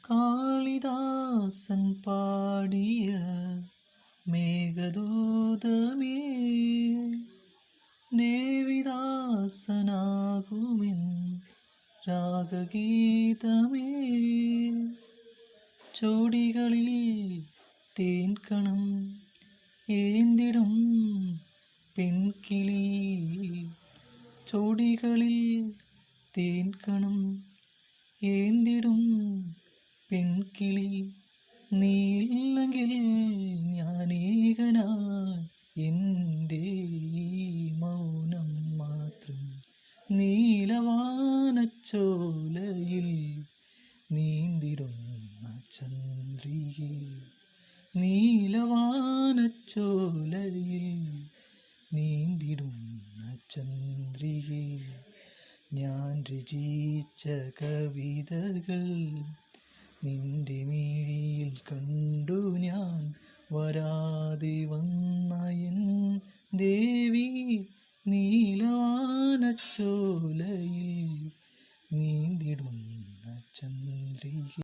കാളിദാസൻ പാടിയ മേഘദൂതമേ, ദേവിദാസനാകുമെൻ രാഗഗീതമേ, ചോടികളിൽ തേൻകണം ഏന്തിടും പെൺകിളി, ചോടികളിൽ തേൻകണം ഏന്തിടും പെൺകിളി, നീയില്ലെങ്കിൽ ഞാനേകനായി എൻ്റെ ഈ മൗനം മാത്രം. നീലവാനച്ചോലയിൽ നീന്തിടുന്ന ചന്ദ്രികേ, നീലവാനച്ചോലയിൽ നീന്തിടുന്ന ചന്ദ്രികേ, ഞാൻ രചിച്ച കവിതകൾ നിന്റെ മിഴിയിൽ കണ്ടു ഞാൻ, വരാതെ വന്ന എൻ ദേവി, നീലവാനച്ചോലയിൽ നീന്തിടുന്ന ചന്ദ്രികേ.